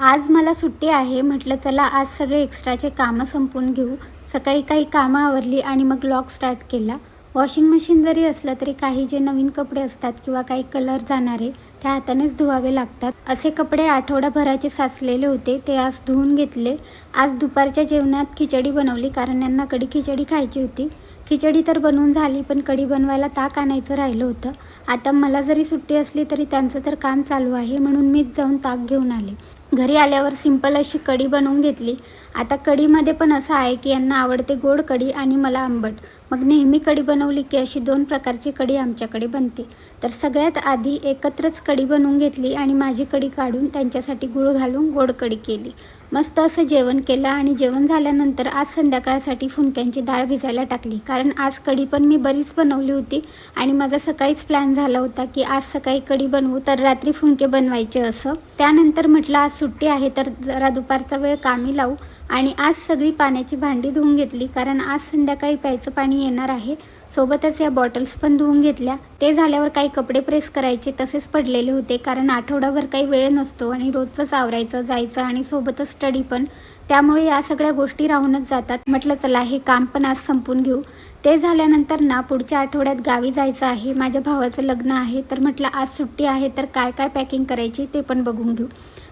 आज मला सुट्टी आहे. म्हटलं चला आज सगळे एक्स्ट्राचे कामं संपवून घेऊ. सकाळी काही कामं आवरली आणि मग व्लॉग स्टार्ट केला. वॉशिंग मशीन जरी असलं तरी काही जे नवीन कपडे असतात किंवा काही कलर जाणारे त्या हातानेच धुवावे लागतात. असे कपडे आठवडाभराचे साचलेले होते, ते आज धुवून घेतले. आज दुपारच्या जेवणात खिचडी बनवली कारण यांना कढी खिचडी खायची होती. खिचडी तर बनवून झाली, पण कढी बनवायला ताक आणायचं राहिलं होतं. आता मला जरी सुट्टी असली तरी त्यांचं तर काम चालू आहे, म्हणून मीच जाऊन ताक घेऊन आले. घरी आल्यावर सिंपल अशी कढी बनवून घेतली. आता कढीमध्ये पण असं आहे की यांना आवडते गोड कढी आणि मला आंबट. मग नेहमी कढी बनवली की अशी 2 प्रकारची कढी आमच्याकडे बनते. तर सगळ्यात आधी एकत्रच कढी बनवून घेतली आणि माझी कढी काढून त्यांच्यासाठी गूळ घालून गोड कढी केली. मस्त असं जेवण केलं आणि जेवण झाल्यानंतर आज संध्याकाळसाठी फुनक्यांची डाळ भिजायला टाकली. कारण आज कढी पण मी बरीच बनवली होती आणि माझा सकाळीच प्लॅन झाला होता की आज सकाळी कढी बनवू तर रात्री फुनके बनवायचे असं. त्यानंतर म्हटलं आज सुट्टी आहे तर जरा दुपारचा वेळ कामी लावू आणि आज सगळी पाण्याची भांडी धुवून घेतली कारण आज संध्याकाळी प्यायचं पाणी येणार आहे. सोबतच या बॉटल्स पण धुवून घेतल्या. ते झाल्यावर काही कपडे प्रेस करायचे तसेच पडलेले होते कारण आठवडाभर काही वेळ नसतो आणि रोजचंच आवरायचं जायचं आणि सोबतच स्टडी पण, त्यामुळे या सगळ्या गोष्टी राहूनच जातात. म्हटलं चला हे काम पण आज संपून घेऊ. ते झाल्यानंतर ना पुढच्या आठवड्यात गावी जायचं आहे. माझ्या भावाचं लग्न आहे, तर म्हटलं आज सुट्टी आहे तर काय काय पॅकिंग करायची ते पण बघून घेऊ.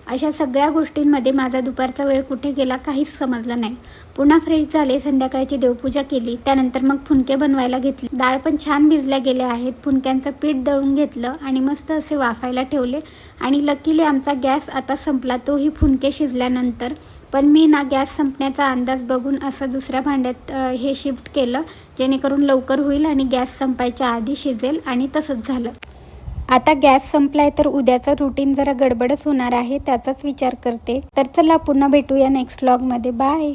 अशा सगळ्या गोष्टींमध्ये माझा दुपारचा वेळ कुठे गेला काहीच समजलं नाही. पुन्हा फ्रेश झाले, संध्याकाळची देवपूजा केली. त्यानंतर मग फुनके बनवायला घेतली. डाळ पण छान भिजल्या गेल्या आहेत. फुनक्यांचं पीठ दळून घेतलं आणि मस्त असे वाफायला ठेवले. आणि लकीली आमचा गॅस आता संपला, तोही फुनके शिजल्यानंतर. पण मी ना गॅस संपण्याचा अंदाज बघून असं दुसऱ्या भांड्यात हे शिफ्ट केलं जेणेकरून लवकर होईल आणि गॅस संपायच्या आधी शिजेल, आणि तसंच झालं. आता गॅस संपलाय तर उद्याचं रुटीन जरा गडबडच होणार आहे, त्याचाच विचार करते. तर चला पुन्हा भेटूया नेक्स्ट व्लॉगमध्ये. बाय.